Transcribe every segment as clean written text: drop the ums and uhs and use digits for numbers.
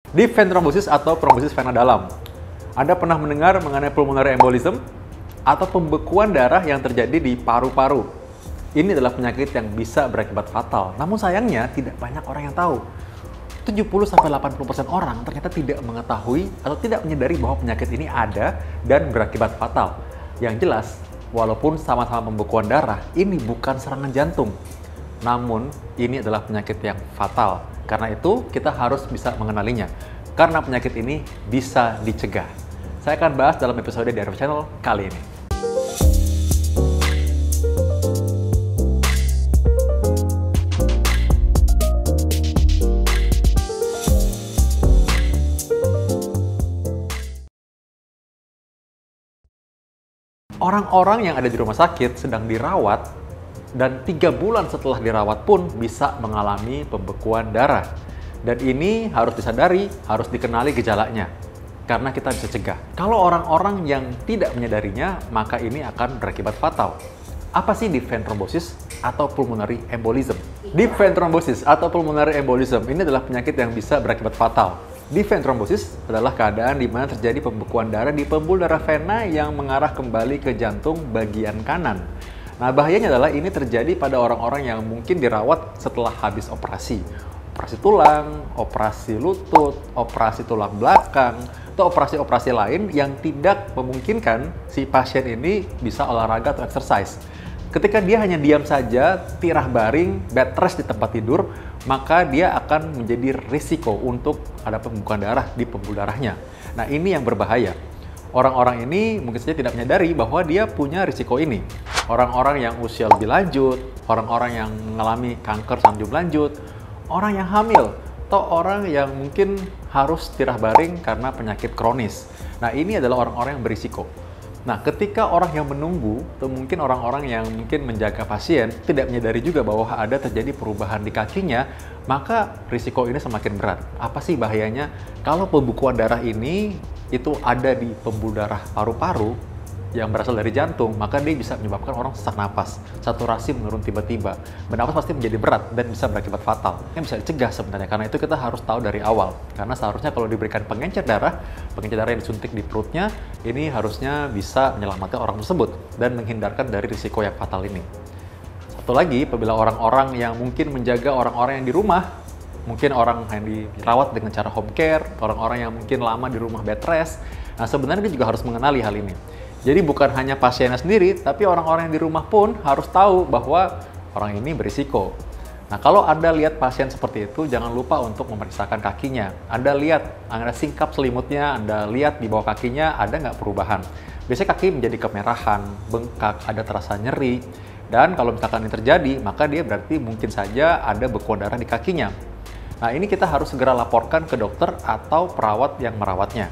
Deep vein thrombosis atau trombosis vena dalam. Anda pernah mendengar mengenai pulmonary embolism atau pembekuan darah yang terjadi di paru-paru. Ini adalah penyakit yang bisa berakibat fatal. Namun sayangnya tidak banyak orang yang tahu. 70-80% orang ternyata tidak mengetahui atau tidak menyadari bahwa penyakit ini ada dan berakibat fatal. Yang jelas, walaupun sama-sama pembekuan darah, ini bukan serangan jantung. Namun, ini adalah penyakit yang fatal. Karena itu, kita harus bisa mengenalinya. Karena penyakit ini bisa dicegah. Saya akan bahas dalam episode di Arif Channel kali ini. Orang-orang yang ada di rumah sakit sedang dirawat dan 3 bulan setelah dirawat pun bisa mengalami pembekuan darah. Dan ini harus disadari, harus dikenali gejalanya. Karena kita bisa cegah. Kalau orang-orang yang tidak menyadarinya, maka ini akan berakibat fatal. Apa sih deep vein thrombosis atau pulmonary embolism? Deep vein thrombosis atau pulmonary embolism ini adalah penyakit yang bisa berakibat fatal. Deep vein thrombosis adalah keadaan di mana terjadi pembekuan darah di pembuluh darah vena yang mengarah kembali ke jantung bagian kanan. Nah, bahayanya adalah ini terjadi pada orang-orang yang mungkin dirawat setelah habis operasi. Operasi tulang, operasi lutut, operasi tulang belakang, atau operasi-operasi lain yang tidak memungkinkan si pasien ini bisa olahraga atau exercise. Ketika dia hanya diam saja, tirah baring, bed rest di tempat tidur, maka dia akan menjadi risiko untuk ada pembekuan darah di pembuluh darahnya. Nah, ini yang berbahaya. Orang-orang ini mungkin saja tidak menyadari bahwa dia punya risiko ini. Orang-orang yang usia lebih lanjut, orang-orang yang mengalami kanker sanjung lanjut, orang yang hamil, atau orang yang mungkin harus tirah baring karena penyakit kronis. Nah, ini adalah orang-orang yang berisiko. Nah, ketika orang yang menunggu, atau mungkin orang-orang yang mungkin menjaga pasien, tidak menyadari juga bahwa ada terjadi perubahan di kakinya, maka risiko ini semakin berat. Apa sih bahayanya? Kalau pembekuan darah ini itu ada di pembuluh darah paru-paru yang berasal dari jantung, maka dia bisa menyebabkan orang sesak napas, saturasi menurun tiba-tiba, bernapas pasti menjadi berat dan bisa berakibat fatal. Yang bisa dicegah sebenarnya, karena itu kita harus tahu dari awal. Karena seharusnya kalau diberikan pengencer darah yang disuntik di perutnya, ini harusnya bisa menyelamatkan orang tersebut dan menghindarkan dari risiko yang fatal ini. Satu lagi, apabila orang-orang yang mungkin menjaga orang-orang yang di rumah, mungkin orang yang dirawat dengan cara home care, orang-orang yang mungkin lama di rumah bed rest, nah sebenarnya dia juga harus mengenali hal ini. Jadi bukan hanya pasiennya sendiri, tapi orang-orang yang di rumah pun harus tahu bahwa orang ini berisiko. Nah, kalau Anda lihat pasien seperti itu, jangan lupa untuk memeriksakan kakinya. Anda lihat, Anda singkap selimutnya, Anda lihat di bawah kakinya ada nggak perubahan. Biasanya kaki menjadi kemerahan, bengkak, ada terasa nyeri. Dan kalau misalkan ini terjadi, maka dia berarti mungkin saja ada bekuan darah di kakinya. Nah, ini kita harus segera laporkan ke dokter atau perawat yang merawatnya.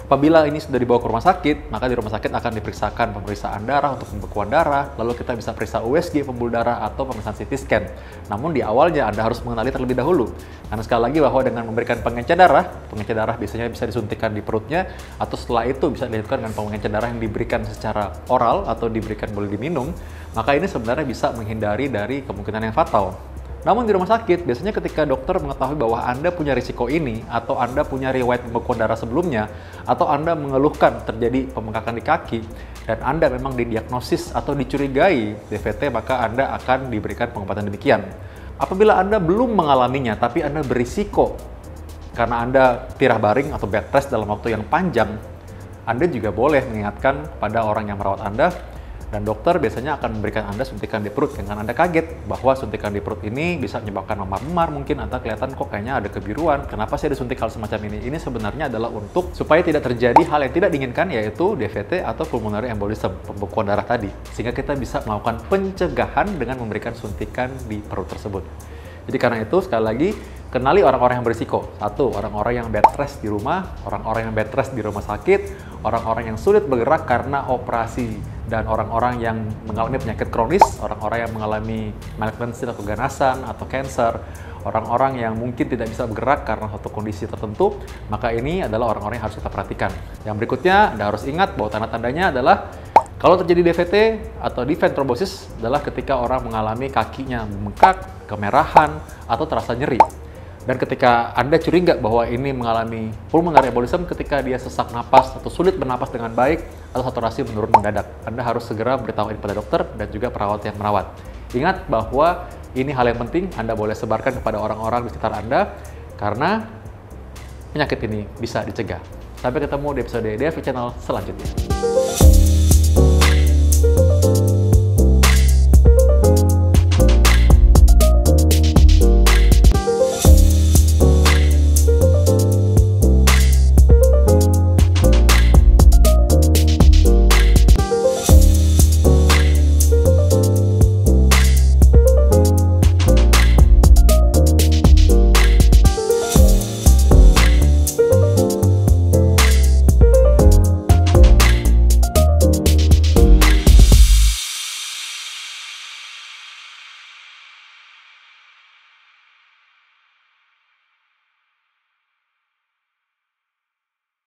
Apabila ini sudah dibawa ke rumah sakit, maka di rumah sakit akan diperiksakan pemeriksaan darah untuk pembekuan darah, lalu kita bisa periksa USG pembuluh darah atau pemeriksaan CT scan. Namun di awalnya Anda harus mengenali terlebih dahulu. Karena sekali lagi bahwa dengan memberikan pengencer darah biasanya bisa disuntikkan di perutnya, atau setelah itu bisa dilakukan dengan pengencer darah yang diberikan secara oral atau diberikan boleh diminum, maka ini sebenarnya bisa menghindari dari kemungkinan yang fatal. Namun di rumah sakit, biasanya ketika dokter mengetahui bahwa Anda punya risiko ini, atau Anda punya riwayat pembekuan darah sebelumnya, atau Anda mengeluhkan terjadi pembengkakan di kaki, dan Anda memang didiagnosis atau dicurigai DVT, maka Anda akan diberikan pengobatan demikian. Apabila Anda belum mengalaminya, tapi Anda berisiko karena Anda tirah baring atau bed rest dalam waktu yang panjang, Anda juga boleh mengingatkan pada orang yang merawat Anda, dan dokter biasanya akan memberikan Anda suntikan di perut dengan Anda kaget bahwa suntikan di perut ini bisa menyebabkan memar-memar mungkin, atau kelihatan kok kayaknya ada kebiruan. Kenapa sih ada suntik hal semacam ini? Ini sebenarnya adalah untuk supaya tidak terjadi hal yang tidak diinginkan, yaitu DVT atau pulmonary embolism, pembekuan darah tadi. Sehingga kita bisa melakukan pencegahan dengan memberikan suntikan di perut tersebut. Jadi karena itu, sekali lagi, kenali orang-orang yang berisiko. Satu, orang-orang yang bed rest di rumah, orang-orang yang bed rest di rumah sakit, orang-orang yang sulit bergerak karena operasi, dan orang-orang yang mengalami penyakit kronis, orang-orang yang mengalami malignansi atau keganasan atau cancer, orang-orang yang mungkin tidak bisa bergerak karena suatu kondisi tertentu, maka ini adalah orang-orang yang harus kita perhatikan. Yang berikutnya, Anda harus ingat bahwa tanda-tandanya adalah kalau terjadi DVT atau deep vein thrombosis adalah ketika orang mengalami kakinya membengkak, kemerahan, atau terasa nyeri. Dan ketika Anda curiga bahwa ini mengalami pulmonary embolism, ketika dia sesak napas atau sulit bernapas dengan baik atau saturasi menurun mendadak, Anda harus segera beritahu ini pada dokter dan juga perawat yang merawat. Ingat bahwa ini hal yang penting Anda boleh sebarkan kepada orang-orang di sekitar Anda karena penyakit ini bisa dicegah. Sampai ketemu di episode DFV Channel selanjutnya.